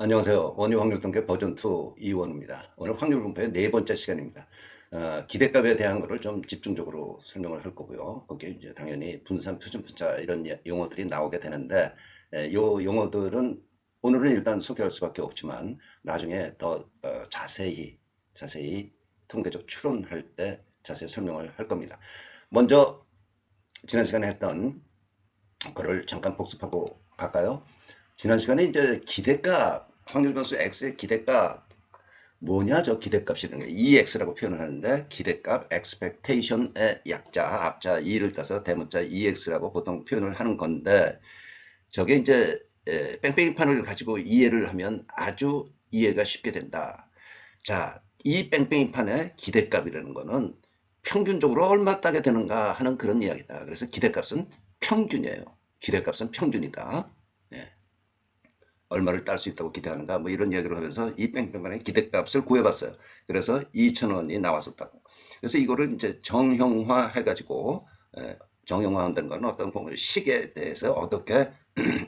안녕하세요. 원유 확률 통계 버전 2 이원우입니다. 오늘 확률 분포의 네 번째 시간입니다. 기대값에 대한 거를 좀 집중적으로 설명을 할 거고요. 거기에 이제 당연히 분산, 표준 편차 이런 용어들이 나오게 되는데, 요 용어들은 오늘은 일단 소개할 수밖에 없지만 나중에 더 자세히 통계적 추론할 때 자세히 설명을 할 겁니다. 먼저 지난 시간에 했던 거를 잠깐 복습하고 갈까요? 지난 시간에 이제 기대값, 확률 변수 x의 기대값, 뭐냐 저 기대값이라는 게 EX라고 표현을 하는데, 기대값 expectation의 약자 앞자 E를 따서 대문자 EX라고 보통 표현을 하는 건데, 저게 이제 뺑뺑이판을 가지고 이해를 하면 아주 이해가 쉽게 된다. 자, 이 뺑뺑이판의 기대값이라는 거는 평균적으로 얼마 따게 되는가 하는 그런 이야기다. 그래서 기대값은 평균이에요. 기대값은 평균이다. 예. 얼마를 딸 수 있다고 기대하는가 뭐 이런 이야기를 하면서 이 뺑뺑판의 기대값을 구해봤어요. 그래서 2,000원이 나왔었다고. 그래서 이거를 이제 정형화 해가지고, 정형화한다는 건 어떤 식에 대해서 어떻게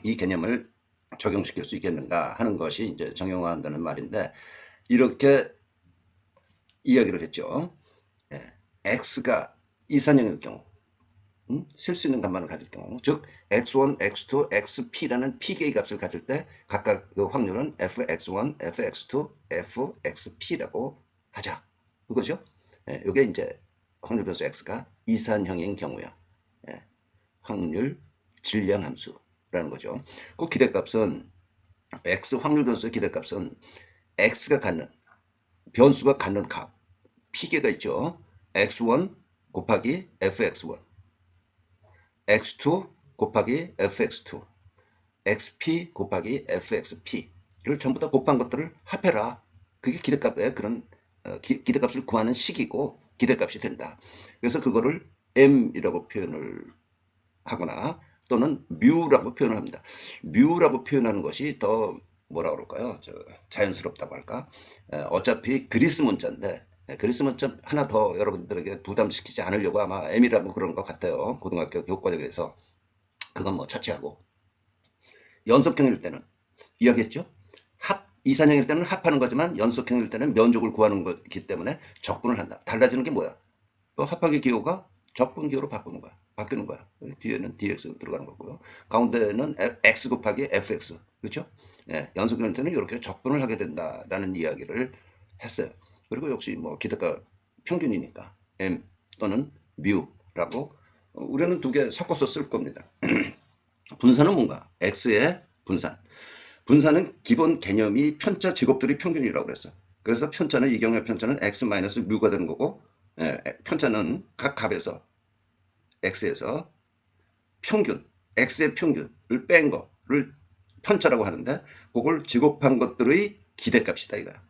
이 개념을 적용시킬 수 있겠는가 하는 것이 이제 정형화한다는 말인데, 이렇게 이야기를 했죠. 예. x가 이산형일 경우, 쓸 수 있는 값만을 가질 경우, 즉 x1, x2, xp라는 p개의 값을 가질 때 각각 그 확률은 fx1, fx2, fxp라고 하자. 그거죠? 예, 이게 이제 확률 변수 x가 이산형인 경우야. 예, 확률 질량 함수라는 거죠. 그 기대값은 x 확률 변수의 기대값은 x가 갖는 변수가 갖는 값 p개가 있죠. x1 곱하기 fx1, x2 곱하기 fx2, xp 곱하기 fxp를 전부 다 곱한 것들을 합해라. 그게 기대값의 그런 기대값을 구하는 식이고 기대값이 된다. 그래서 그거를 m이라고 표현을 하거나 또는 뮤라고 표현을 합니다. 뮤라고 표현하는 것이 더 뭐라 그럴까요? 자연스럽다고 할까? 어차피 그리스 문자인데, 그리스 문자 하나 더 여러분들에게 부담시키지 않으려고 아마 M이라고 그런 것 같아요. 고등학교 교과적에서. 그건 뭐 차치하고. 연속형일 때는 이야기했죠? 이산형일 때는 합하는 거지만 연속형일 때는 면적을 구하는 거기 때문에 적분을 한다. 달라지는 게 뭐야? 합하기 기호가 적분 기호로 바뀌는 거야. 뒤에는 dx 들어가는 거고요. 가운데는 x 곱하기 fx. 그렇죠? 예, 연속형일 때는 이렇게 적분을 하게 된다라는 이야기를 했어요. 그리고 역시 뭐 기대가 평균이니까 m 또는 뮤라고 우리는 두 개 섞어서 쓸 겁니다. 분산은 뭔가? x의 분산. 분산은 기본 개념이 편차 제곱들이 평균이라고 그랬어. 그래서 편차는 이 경우의 편차는 x 마이너스 뮤가 되는 거고, 편차는 각 값에서 x에서 평균, x의 평균을 뺀 거를 편차라고 하는데, 그걸 제곱한 것들의 기대값이다 이거야.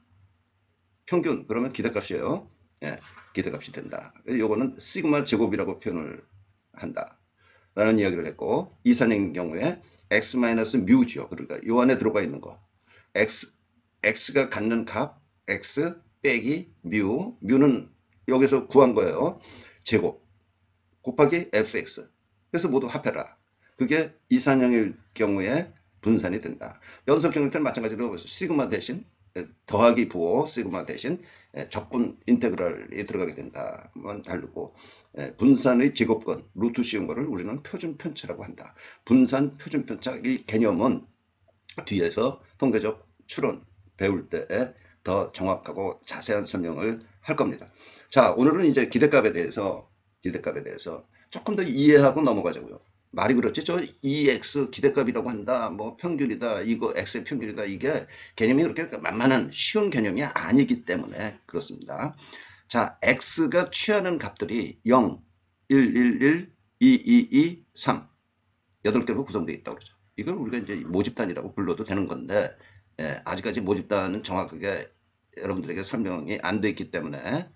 평균 그러면 기대값이에요. 예, 기대값이 된다. 요거는 시그마 제곱이라고 표현을 한다 라는 이야기를 했고, 이산형인 경우에 x 마이너스 뮤죠. 그러니까 요 안에 들어가 있는 거 x가 갖는 값 x 빼기 뮤는 여기서 구한 거예요. 제곱 곱하기 fx. 그래서 모두 합해라. 그게 이산형일 경우에 분산이 된다. 연속형일 때는 마찬가지로 시그마 대신 더하기 부호 시그마 대신 적분 인테그랄이 들어가게 된다만 다르고, 분산의 제곱건 루트 씌운 거를 우리는 표준 편차라고 한다. 분산 표준 편차 이 개념은 뒤에서 통계적 추론 배울 때 더 정확하고 자세한 설명을 할 겁니다. 자, 오늘은 이제 기대값에 대해서 조금 더 이해하고 넘어가자고요. 말이 그렇지. 저 EX 기대값이라고 한다. 뭐 평균이다. 이거 X의 평균이다. 이게 개념이 그렇게 만만한 쉬운 개념이 아니기 때문에 그렇습니다. 자, X가 취하는 값들이 0, 1, 1, 1, 2, 2, 2, 3. 8개로 구성되어 있다고 그러죠. 이걸 우리가 이제 모집단이라고 불러도 되는 건데, 아직까지 모집단은 정확하게 여러분들에게 설명이 안 돼 있기 때문에,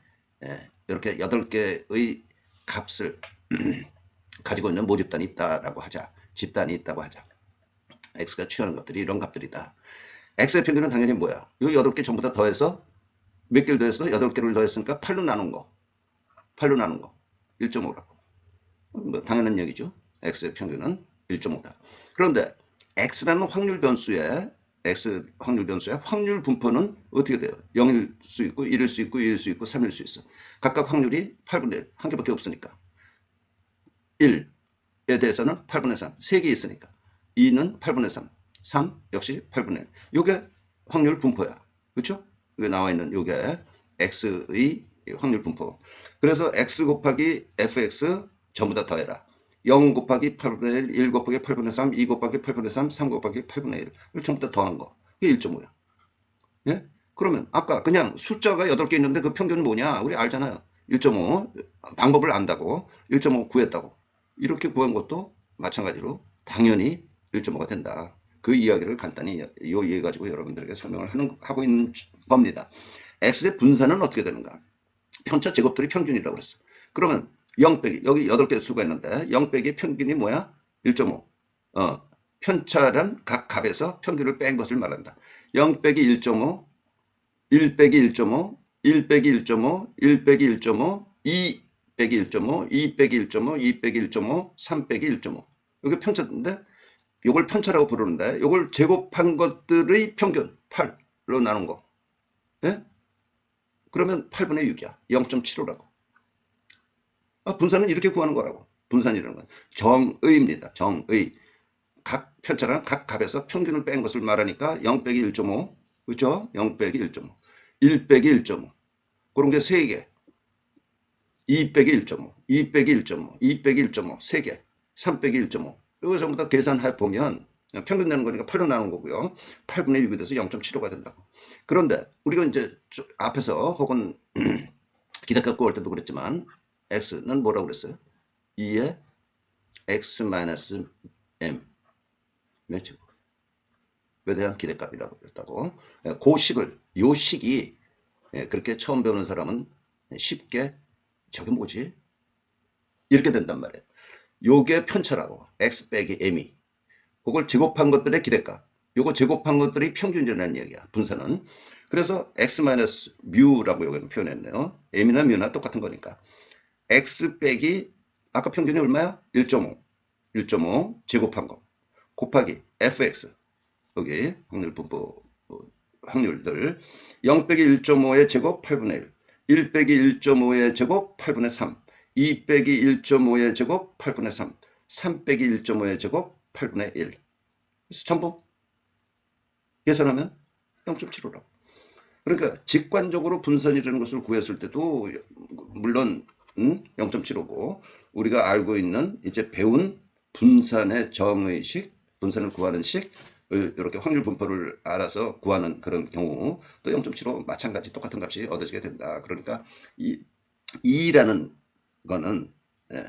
이렇게 8개의 값을 가지고 있는 모집단이 있다라고 하자. 집단이 있다고 하자. x가 취하는 것들이 이런 값들이다. x의 평균은 당연히 뭐야? 이 8개 전부 다 더해서 몇 개를 더했어? 8개를 더했으니까 8로 나눈 거. 8로 나눈 거. 1.5라고. 뭐 당연한 얘기죠. x의 평균은 1.5다. 그런데 x라는 확률 변수에 X 확률 변수야. 확률 분포는 어떻게 돼요? 0일 수 있고 1일 수 있고 2일 수 있고 3일 수 있어. 각각 확률이 8분의 1. 한 개밖에 없으니까. 1에 대해서는 8분의 3. 3개 있으니까. 2는 8분의 3. 3 역시 8분의 1. 이게 확률 분포야. 그렇죠? 여기 나와 있는 이게 X의 확률 분포. 그래서 X 곱하기 fx 전부 다 더해라. 0 곱하기 8분의 1, 1 곱하기 8분의 3, 2 곱하기 8분의 3, 3 곱하기 8분의 1을 전부 다 더한 거. 그게 1.5야. 예? 그러면 아까 그냥 숫자가 8개 있는데 그 평균은 뭐냐? 우리 알잖아요. 1.5 방법을 안다고 1.5 구했다고. 이렇게 구한 것도 마찬가지로 당연히 1.5가 된다. 그 이야기를 간단히 이 이해 가지고 여러분들에게 설명을 하고 있는 겁니다. X의 분산은 어떻게 되는가? 편차 제곱들이 평균이라고 그랬어. 그러면 0 빼기 여기 8개 수가 있는데 0 빼기 평균이 뭐야? 1.5. 편차란 각 값에서 평균을 뺀 것을 말한다. 0 빼기 1.5, 1 빼기 1.5, 1 빼기 1.5, 1 빼기 1.5, 2 빼기 1.5, 2 빼기 1.5, 2 빼기 1.5, 3 빼기 1.5. 이게 편차인데 이걸 편차라고 부르는데 이걸 제곱한 것들의 평균 8로 나눈 거. 예? 그러면 8분의 6이야. 0.75라고. 분산은 이렇게 구하는 거라고. 분산이라는 건 정의입니다. 정의. 각 편차랑 각 값에서 평균을 뺀 것을 말하니까 0 빼기 1.5. 그렇죠? 0 빼기 1.5. 1 빼기 1.5. 그런 게 3개. 2 빼기 1.5. 2 빼기 1.5. 2 빼기 1.5. 3개. 3 빼기 1.5. 이거 전부 다 계산해 보면 평균 내는 거니까 8로 나눈 거고요. 8분의 6이 돼서 0.75가 된다고. 그런데 우리가 이제 앞에서 혹은 기대값 구할 때도 그랬지만 x는 뭐라고 그랬어요? 2의 x-m 에 대한 기대값이라고 그랬다고. 그 식을 요 식이 그렇게 처음 배우는 사람은 쉽게 저게 뭐지? 이렇게 된단 말이에요. 요게 편차라고. x 빼기 m이. 그걸 제곱한 것들의 기대값. 요거 제곱한 것들이 평균이라는 얘기야. 분산은. 그래서 x-뮤라고 여기 표현했네요. m이나 뮤나 똑같은 거니까. x 빼기 아까 평균이 얼마야? 1.5. 1.5 제곱한 거. 곱하기 fx. 여기 확률 분포 확률들 0 빼기 1.5의 제곱 8분의 1, 1 빼기 1.5의 제곱 8분의 3, 2 빼기 1.5의 제곱 8분의 3, 3 빼기 1.5의 제곱 8분의 1. 그래서 전부 계산하면 0.75라고. 그러니까 직관적으로 분산이라는 것을 구했을 때도 물론 0.75고 우리가 알고 있는 이제 배운 분산의 정의식, 분산을 구하는 식 이렇게 확률 분포를 알아서 구하는 그런 경우 또 0.75 마찬가지 똑같은 값이 얻어지게 된다. 그러니까 이 2라는 거는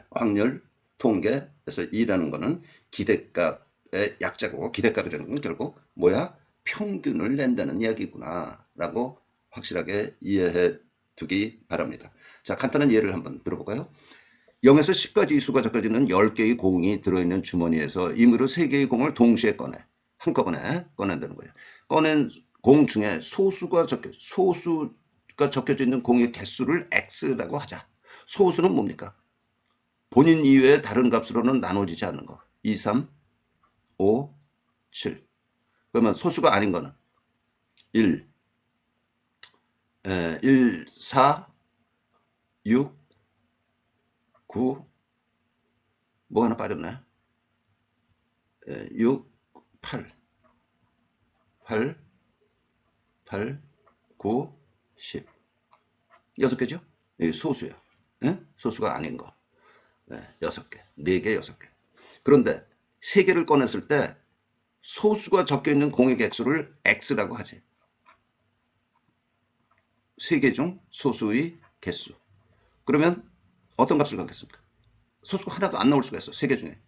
확률 통계에서 2라는 거는 기대값의 약자고 기대값이라는 건 결국 뭐야? 평균을 낸다는 이야기구나 라고 확실하게 이해해 두기 바랍니다. 자, 간단한 예를 한번 들어볼까요? 0에서 10까지 수가 적혀지는 10개의 공이 들어있는 주머니에서 임의로 3개의 공을 동시에 꺼내. 한꺼번에 꺼낸다는 거예요. 꺼낸 공 중에 소수가 적혀져 있는 공의 개수를 X라고 하자. 소수는 뭡니까? 본인 이외의 다른 값으로는 나눠지지 않는 거. 2, 3, 5, 7. 그러면 소수가 아닌 거는 1, 1, 4, 6, 9, 뭐 하나 빠졌네. 6, 8, 8, 8, 9, 10. 6개죠? 소수야. 소수가 아닌 거. 6개. 4개, 6개. 그런데 3개를 꺼냈을 때 소수가 적혀 있는 공의 개수를 X라고 하지. 3개 중 소수의 개수. 그러면 어떤 값을 갖겠습니까? 소수가 하나도 안 나올 수가 있어. 3개 중에.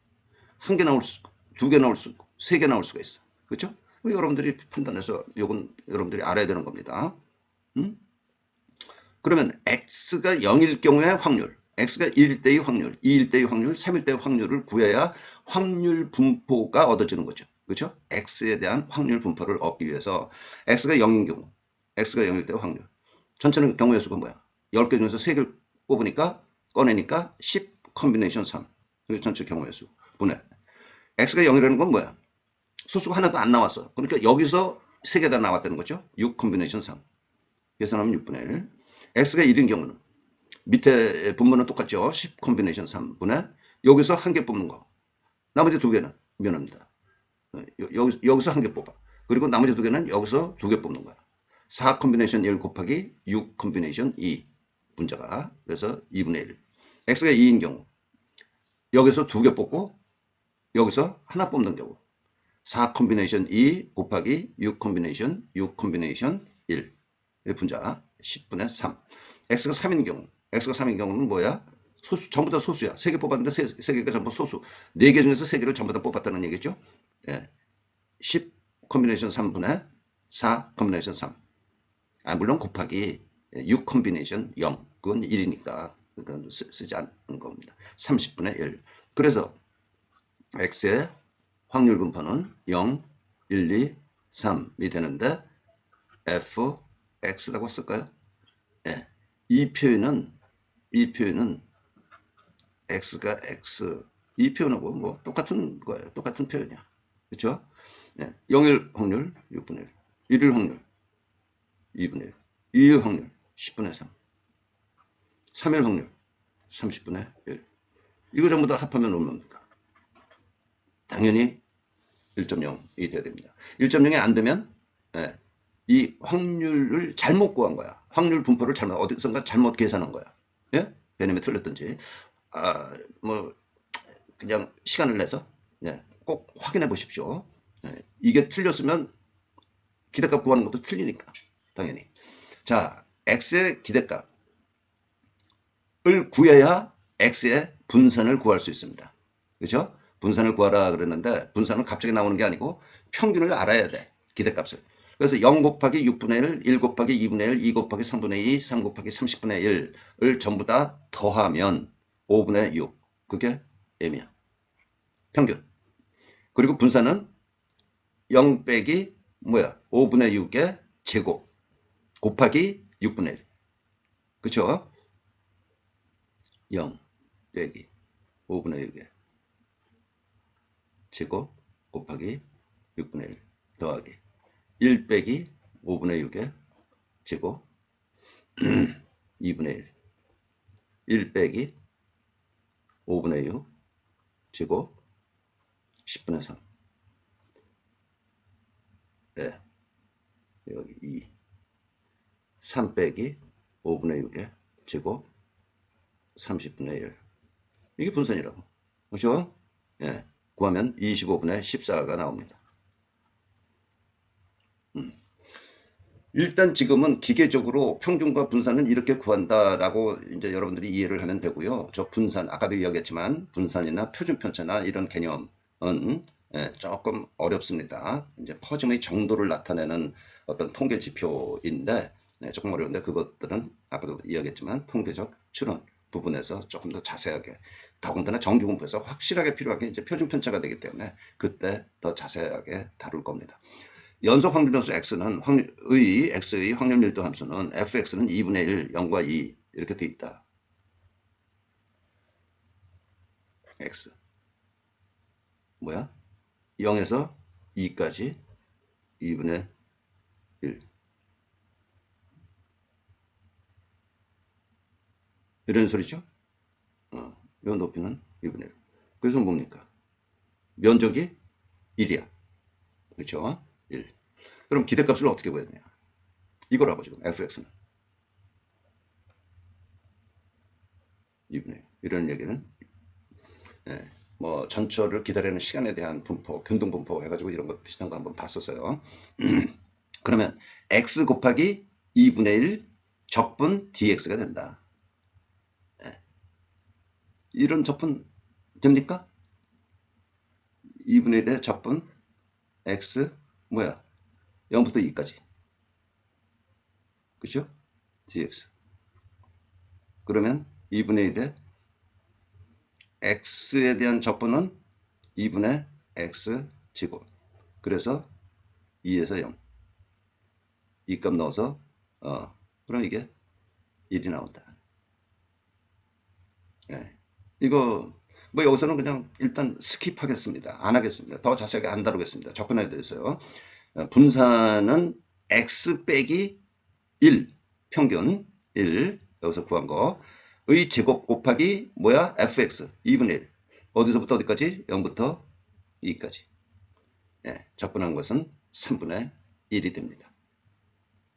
1개 나올 수 있고, 2개 나올 수 있고, 3개 나올 수가 있어. 그렇죠? 여러분들이 판단해서 이건 여러분들이 알아야 되는 겁니다. 그러면 X가 0일 경우의 확률, X가 1일 때의 확률, 2일 때의 확률, 3일 때의 확률을 구해야 확률 분포가 얻어지는 거죠. 그렇죠? X에 대한 확률 분포를 얻기 위해서 X가 0인 경우, X가 0일 때의 확률. 전체는 경우의 수가 뭐야? 10개 중에서 3개를 뽑으니까 꺼내니까 10 컨비네이션 3. 전체 경우의 수. 분해. X가 0이라는 건 뭐야? 소수가 하나도 안 나왔어. 그러니까 여기서 3개 다 나왔다는 거죠. 6 콤비네이션 3. 계산하면 6분의 1. x가 1인 경우는 밑에 분모는 똑같죠. 10 콤비네이션 3분의 여기서 한 개 뽑는 거. 나머지 2개는 면합니다. 여기서 한 개 뽑아. 그리고 나머지 2개는 여기서 2개 뽑는 거야. 4 콤비네이션 1 곱하기 6 콤비네이션 2 분자가 그래서 2분의 1. x가 2인 경우 여기서 2개 뽑고 여기서 하나 뽑는 경우 4 콤비네이션 2 곱하기 6 콤비네이션 6 콤비네이션 1 분자 10분의 3. x가 3인 경우 x가 3인 경우는 뭐야? 소수, 전부 다 소수야. 3개 뽑았는데 3개가 전부 소수. 4개 중에서 3개를 전부 다 뽑았다는 얘기죠. 예. 10 콤비네이션 3분의 4 콤비네이션 3. 물론 곱하기 6 콤비네이션 0. 그건 1이니까 그건 쓰지 않는 겁니다. 30분의 1. 그래서 x의 확률 분포는 0, 1, 2, 3이 되는데 fx라고 쓸까요? 예. 이 표현은 x가 x 이 표현하고 뭐 똑같은 거예요. 똑같은 표현이야. 그렇죠? 예. 0일 확률 6분의 1, 1일 확률 2분의 1, 2일 확률 10분의 3, 3일 확률 30분의 1. 이거 전부 다 합하면 얼마입니까? 당연히 1.0이 돼야 됩니다. 1.0이 안 되면 예, 이 확률을 잘못 구한 거야. 확률 분포를 잘못 어디선가 잘못 계산한 거야. 예? 개념이 틀렸든지 뭐 그냥 시간을 내서 예, 꼭 확인해 보십시오. 예, 이게 틀렸으면 기대값 구하는 것도 틀리니까 당연히. 자, x의 기대값을 구해야 x의 분산을 구할 수 있습니다. 그렇죠? 분산을 구하라 그랬는데 분산은 갑자기 나오는 게 아니고 평균을 알아야 돼. 기대값을. 그래서 0 곱하기 6분의 1, 1 곱하기 2분의 1, 2 곱하기 3분의 2, 3 곱하기 30분의 1을 전부 다 더하면 5분의 6. 그게 m이야. 평균. 그리고 분산은 0 빼기 뭐야? 5분의 6의 제곱 곱하기 6분의 1. 그쵸? 0 빼기 5분의 6의 제곱 곱하기 6분의 1 더하기 1 빼기 5분의 6의 제곱 2분의 1 1 빼기 5분의 6 제곱 10분의 3 네. 여기 2 3 빼기 5분의 6의 제곱 30분의 1 이게 분산이라고 그렇죠? 예. 구하면 25분의 14가 나옵니다. 일단 지금은 기계적으로 평균과 분산은 이렇게 구한다라고 이제 여러분들이 이해를 하면 되고요. 저 분산, 아까도 이야기했지만 분산이나 표준 편차나 이런 개념은 조금 어렵습니다. 이제 퍼짐의 정도를 나타내는 어떤 통계 지표인데 조금 어려운데 그것들은 아까도 이야기했지만 통계적 추론 부분에서 조금 더 자세하게 더군다나 정규 공부에서 확실하게 필요한 게 이제 표준 편차가 되기 때문에 그때 더 자세하게 다룰 겁니다. 연속 확률 변수 x는 x의 확률 밀도 함수는 fx는 2분의 1, 0과 2 이렇게 돼 있다. x 뭐야? 0에서 2까지 2분의 1 이런 소리죠? 요 높이는 2분의 1. 그래서 뭡니까? 면적이 1이야. 그렇죠? 1. 그럼 기대값을 어떻게 구해야 되냐? 이거라고 지금 fx는 2분의 1. 이런 얘기는 뭐 전철을 기다리는 시간에 대한 분포, 균등 분포 해가지고 이런 거 비슷한 거 한번 봤었어요. 그러면 x 곱하기 2분의 1 적분 dx가 된다. 이런 적분 됩니까? 2분의 1의 적분 x 뭐야? 0부터 2까지. 그죠? dx. 그러면 2분의 1의 x에 대한 적분은 2분의 x 제곱. 그래서 2에서 0. 이 값 넣어서 그럼 이게 1이 나온다. 예. 이거 뭐 여기서는 그냥 일단 스킵하겠습니다. 안 하겠습니다. 더 자세하게 안 다루겠습니다. 접근에 대해서요. 분산은 x 빼기 1 평균 1 여기서 구한 거의 제곱 곱하기 뭐야? fx 2분의 1 어디서부터 어디까지? 0부터 2까지. 예, 접근한 것은 3분의 1이 됩니다.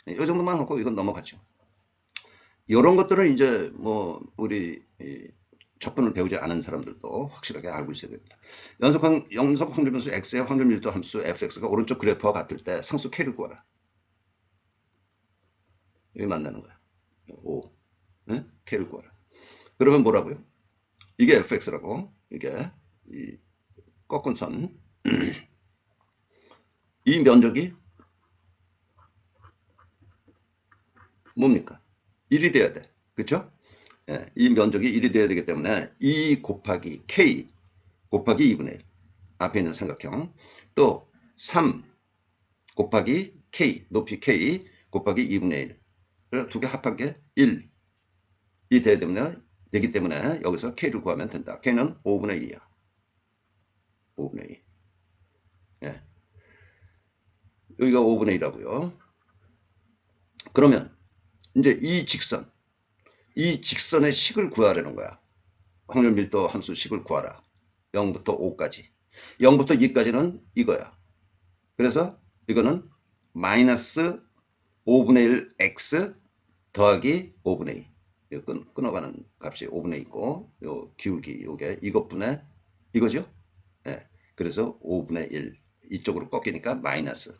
이 정도만 하고 이건 넘어가죠. 이런 것들은 이제 뭐 우리 접근을 배우지 않은 사람들도 확실하게 알고 있어야 됩니다. 연속 확률 변수 x의 확률 밀도 함수 fx가 오른쪽 그래프와 같을 때 상수 k를 구하라. 여기 만나는 거야. 5. 네? k를 구하라. 그러면 뭐라고요? 이게 fx라고. 이게 이 꺾은 선. 이 면적이 뭡니까? 1이 돼야 돼. 그렇죠? 예, 이 면적이 1이 돼야 되기 때문에 2 곱하기 k 곱하기 2분의 1 앞에 있는 삼각형 또 3 곱하기 k 높이 k 곱하기 2분의 1 두 개 합한 게 1이 되기 때문에 여기서 k를 구하면 된다. k는 5분의 2야. 5분의 2. 예. 여기가 5분의 1이라고요. 그러면 이제 이 직선의 식을 구하라는 거야. 확률 밀도 함수 식을 구하라. 0부터 5까지. 0부터 2까지는 이거야. 그래서 이거는 마이너스 5분의 1 x 더하기 5분의 2. 끊어가는 값이 5분의 2고 요 기울기 요게 이것분의 이거죠. 네. 그래서 5분의 1 이쪽으로 꺾이니까 마이너스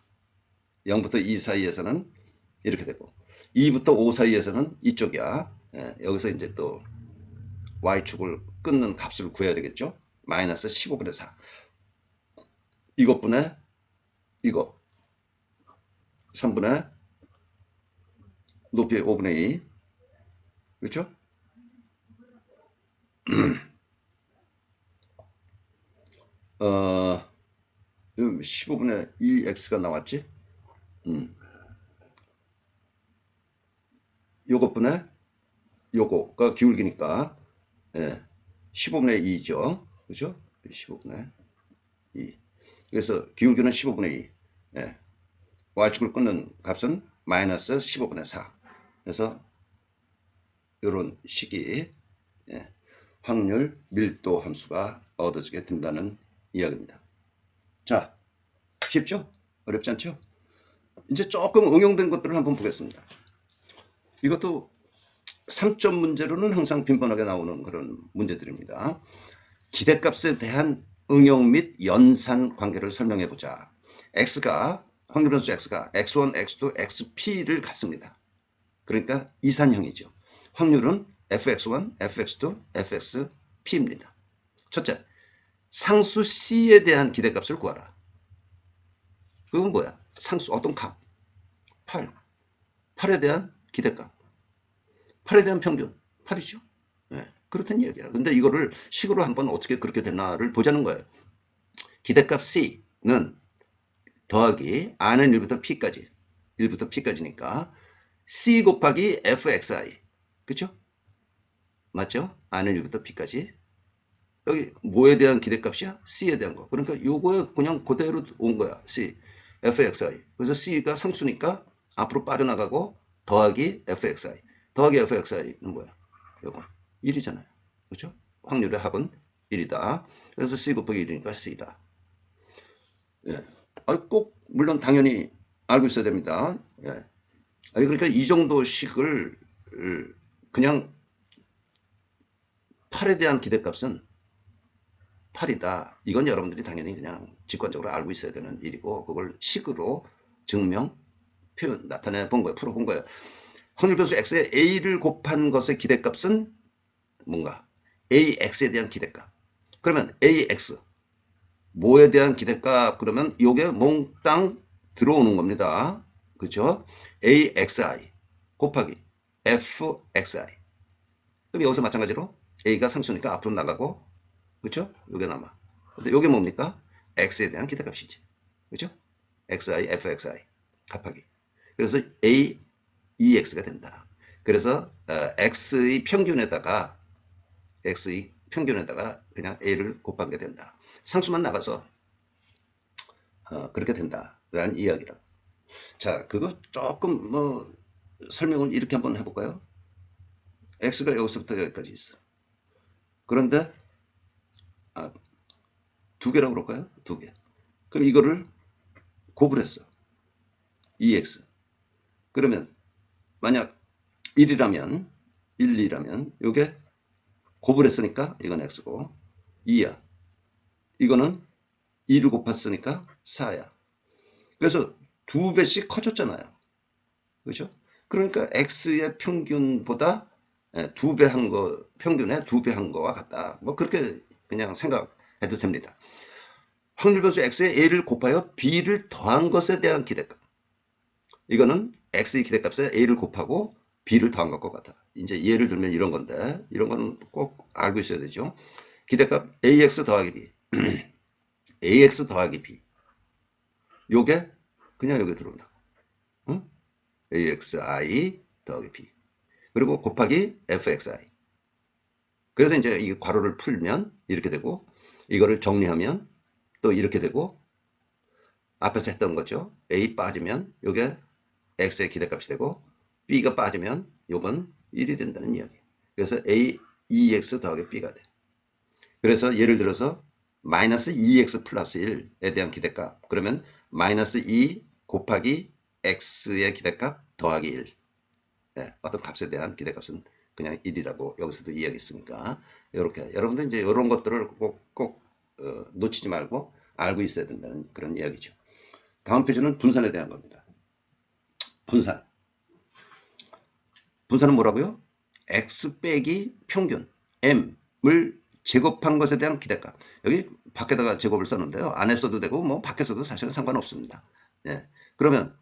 0부터 2 사이에서는 이렇게 되고 2부터 5 사이에서는 이쪽이야. 네. 여기서 이제 또 y축을 끊는 값을 구해야 되겠죠. 마이너스 15분의 4 이것분의 이거 3분의 높이 5분의 2 그렇죠? 15분의 2x가 나왔지? 요것분의 요거가 기울기니까 예, 15분의 2죠. 그죠? 15분의 2. 그래서 기울기는 15분의 2. 예. y축을 끊는 값은 마이너스 15분의 4. 그래서 이런 식이 예, 확률 밀도 함수가 얻어지게 된다는 이야기입니다. 자, 쉽죠? 어렵지 않죠? 이제 조금 응용된 것들을 한번 보겠습니다. 이것도 3점 문제로는 항상 빈번하게 나오는 그런 문제들입니다. 기대값에 대한 응용 및 연산 관계를 설명해 보자. 확률 변수 x가 x1, x2, xp를 갖습니다. 그러니까 이산형이죠. 확률은 fx1, fx2, fxp입니다. 첫째, 상수 c에 대한 기대값을 구하라. 그건 뭐야? 상수 어떤 값? 8. 8에 대한 기대값. 8에 대한 평균. 8이죠. 네, 그렇다는 얘기야. 근데 이거를 식으로 한번 어떻게 그렇게 됐나를 보자는 거예요. 기대값 c는 더하기 r는 1부터 p까지. 1부터 p까지니까 c 곱하기 fxi. 그쵸? 맞죠? r는 1부터 p까지. 여기 뭐에 대한 기대값이야? c에 대한 거. 그러니까 요거에 그냥 그대로 온 거야. c. fxi. 그래서 c가 상수니까 앞으로 빠져나가고 더하기 fxi. 더하기 fxi는 뭐야? 요거 1이잖아요. 그렇죠? 확률의 합은 1이다. 그래서 c 곱하기 1이니까 c다. 예. 꼭 물론 당연히 알고 있어야 됩니다. 예. 그러니까 이 정도 식을 그냥 8에 대한 기대값은 8이다. 이건 여러분들이 당연히 그냥 직관적으로 알고 있어야 되는 일이고 그걸 식으로 증명, 표현, 나타내 본 거예요. 풀어 본 거예요. 확률 변수 x에 a를 곱한 것의 기대값은 뭔가? ax에 대한 기대값. 그러면 ax 뭐에 대한 기대값? 그러면 이게 몽땅 들어오는 겁니다. 그렇죠? axi 곱하기 fxi. 그럼 여기서 마찬가지로 a가 상수니까 앞으로 나가고 그렇죠? 이게 남아. 근데 이게 뭡니까? x에 대한 기대값이지. 그렇죠? xi, fxi 곱하기. 그래서 a, ex가 된다. 그래서 x의 평균에다가 그냥 a를 곱한 게 된다. 상수만 나가서 그렇게 된다라는 이야기라고. 자, 그거 조금 뭐 설명을 이렇게 한번 해볼까요? x가 여기서부터 여기까지 있어. 그런데 두 개라고 그럴까요? 두 개. 그럼 이거를 곱을 했어. 2x. 그러면 만약 1이라면 2라면 요게 곱을 했으니까 이건 x고 2야. 이거는 2를 곱했으니까 4야. 그래서 두 배씩 커졌잖아요. 그렇죠? 그러니까 x의 평균보다 두 배 한 거, 평균의 두 배 한 거와 같다. 뭐 그렇게 그냥 생각해도 됩니다. 확률 변수 x에 a를 곱하여 b를 더한 것에 대한 기대값. 이거는 x의 기대값에 a를 곱하고 b를 더한 것과 같다. 이제 예를 들면 이런 건데 이런 거는 꼭 알고 있어야 되죠. 기대값 ax 더하기 b ax 더하기 b 요게 그냥 여기 들어온다. 응? axi 더하기 b 그리고 곱하기 fxi. 그래서 이제 이 괄호를 풀면 이렇게 되고 이거를 정리하면 또 이렇게 되고 앞에서 했던 거죠. a 빠지면 요게 x의 기대값이 되고 b가 빠지면 요건 1이 된다는 이야기. 그래서 a 2x 더하기 b가 돼. 그래서 예를 들어서 마이너스 2x 플러스 1에 대한 기대값 그러면 마이너스 2 곱하기 x의 기대값 더하기 1. 네, 어떤 값에 대한 기대값은 그냥 1이라고 여기서도 이야기했으니까 이렇게 여러분들 이제 이런 것들을 꼭 놓치지 말고 알고 있어야 된다는 그런 이야기죠. 다음 페이지는 분산에 대한 겁니다. 분산. 분산은 뭐라고요? x 빼기 평균 m을 제곱한 것에 대한 기대값. 여기 밖에다가 제곱을 썼는데요. 안에 써도 되고 뭐 밖에 써도 사실은 상관없습니다. 예. 그러면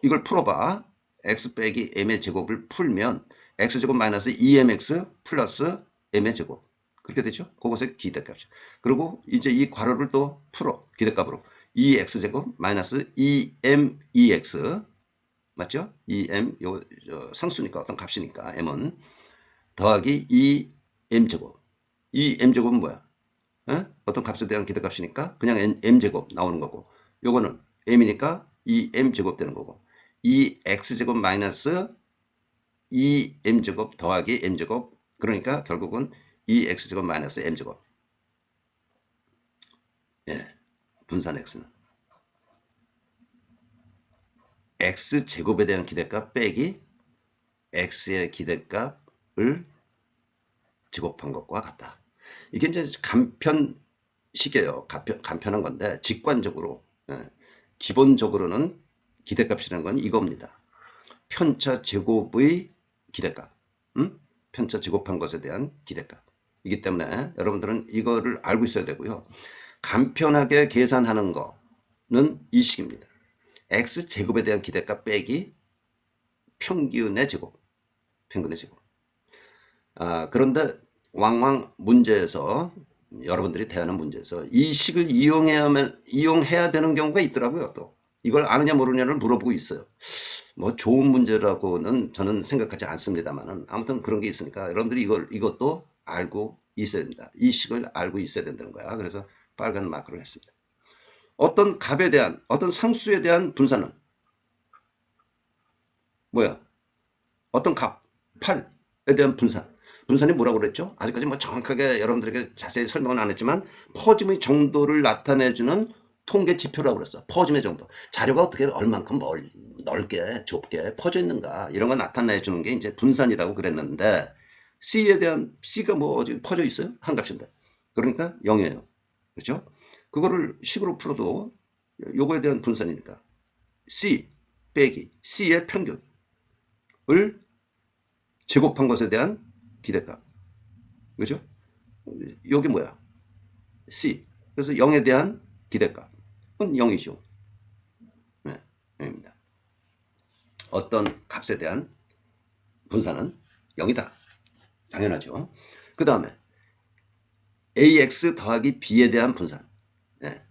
이걸 풀어봐. x 빼기 m의 제곱을 풀면 x제곱 마이너스 2mx 플러스 m의 제곱. 그렇게 되죠? 그것의 기대값이죠. 그리고 이제 이 괄호를 또 풀어. 기대값으로. 2x제곱 마이너스 2m2x 맞죠? 2m 요 상수니까 어떤 값이니까 m은 더하기 2m제곱. 이 m제곱은 뭐야? 어떤 값에 대한 기대값이니까 그냥 m제곱 나오는 거고 요거는 m이니까 2m제곱 되는 거고 이 x제곱 마이너스 2m제곱 더하기 m제곱 그러니까 결국은 2x제곱 마이너스 m제곱. 예, 분산 x는 x제곱에 대한 기대값 빼기 x의 기대값을 제곱한 것과 같다. 이게 이제 간편식이에요. 간편한 건데 직관적으로 기본적으로는 기대값이라는 건 이겁니다. 편차 제곱의 기대값, 편차 제곱한 것에 대한 기대값이기 때문에 여러분들은 이거를 알고 있어야 되고요. 간편하게 계산하는 거는 이 식입니다. x제곱에 대한 기대값 빼기 평균의 제곱, 평균의 제곱. 그런데 왕왕 문제에서 여러분들이 대하는 문제에서 이 식을 이용해야 되는 경우가 있더라고요. 또 이걸 아느냐 모르냐를 물어보고 있어요. 뭐 좋은 문제라고는 저는 생각하지 않습니다만은 아무튼 그런 게 있으니까 여러분들이 이것도 알고 있어야 됩니다. 이 식을 알고 있어야 된다는 거야. 그래서 빨간 마크를 했습니다. 어떤 값에 대한 어떤 상수에 대한 분산은 뭐야? 어떤 값 8에 대한 분산이 뭐라고 그랬죠? 아직까지 뭐 정확하게 여러분들에게 자세히 설명은 안 했지만 퍼짐의 정도를 나타내주는 통계 지표라고 그랬어. 퍼짐의 정도. 자료가 어떻게 얼만큼 넓게 좁게 퍼져 있는가 이런 거 나타내주는 게 이제 분산이라고 그랬는데 C가 뭐 어디 퍼져 있어요? 한 값인데. 그러니까 0이에요. 그렇죠? 그거를 식으로 풀어도 요거에 대한 분산이니까 C 빼기 C의 평균을 제곱한 것에 대한 기대값. 그죠? 여기 뭐야? C. 그래서 0에 대한 기대값은 0이죠. 네, 0입니다. 어떤 값에 대한 분산은 0이다. 당연하죠. 그 다음에 AX 더하기 B에 대한 분산. 네.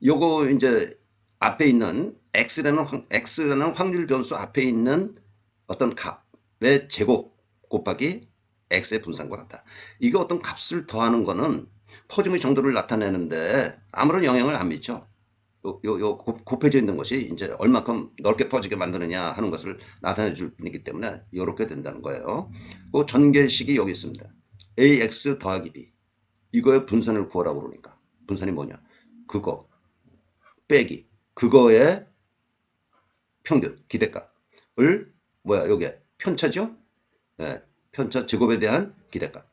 요거 이제 앞에 있는 X라는 확률 변수 앞에 있는 어떤 값의 제곱 곱하기 x의 분산과 같다. 이게 어떤 값을 더하는 거는 퍼짐의 정도를 나타내는데 아무런 영향을 안 미쳐. 곱해져 있는 것이 이제 얼마큼 넓게 퍼지게 만드느냐 하는 것을 나타내 줄 뿐이기 때문에 이렇게 된다는 거예요. 그 전개식이 여기 있습니다. ax 더하기 b. 이거의 분산을 구하라고 그러니까. 분산이 뭐냐? 그거 빼기 그거의 평균 기대값을 뭐야 요게 편차죠? 네, 편차 제곱에 대한 기대값.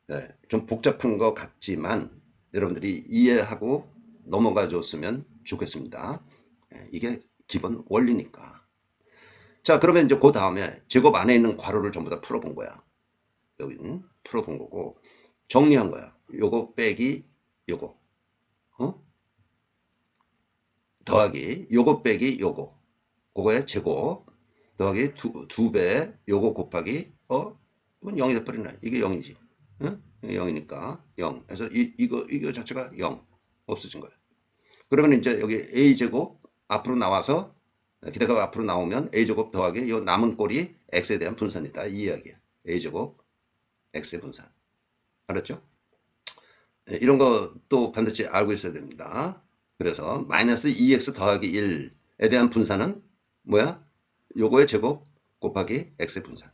네, 좀 복잡한 것 같지만 여러분들이 이해하고 넘어가 줬으면 좋겠습니다. 네, 이게 기본 원리니까. 자, 그러면 이제 그 다음에 제곱 안에 있는 괄호를 전부 다 풀어본 거야. 여기는 풀어본 거고 정리한 거야. 요거 빼기 요거 어? 더하기 요거 빼기 요거 그거의 제곱 더하기 두 배 요거 곱하기 이건 0이 돼버리네. 이게 0이지. 응? 0이니까 0. 그래서 이거 자체가 0 없어진 거야. 그러면 이제 여기 a제곱 앞으로 나와서 기대값 앞으로 나오면 a제곱 더하기 요 남은 꼴이 x에 대한 분산이다. 이 이야기야. a제곱 x의 분산. 알았죠? 네, 이런 것도 반드시 알고 있어야 됩니다. 그래서 마이너스 2x 더하기 1에 대한 분산은 뭐야? 요거의 제곱 곱하기 x의 분산.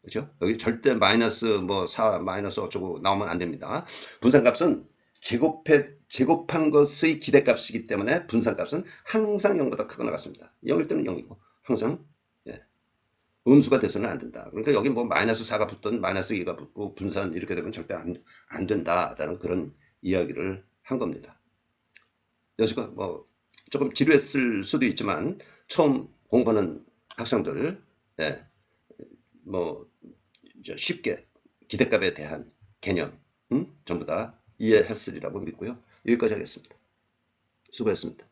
그렇죠? 여기 절대 마이너스 뭐 4 마이너스 어쩌고 나오면 안 됩니다. 분산값은 제곱한 것의 기대값이기 때문에 분산값은 항상 0보다 크거나 같습니다. 0일 때는 0이고 항상 예, 음수가 돼서는 안 된다. 그러니까 여기 뭐 마이너스 4가 붙든 마이너스 2가 붙고 분산 이렇게 되면 절대 안 된다라는 그런 이야기를 한 겁니다. 여기서 뭐 조금 지루했을 수도 있지만 처음 공부하는 학생들 예, 뭐 쉽게 기대값에 대한 개념 전부 다 이해했으리라고 믿고요. 여기까지 하겠습니다. 수고했습니다.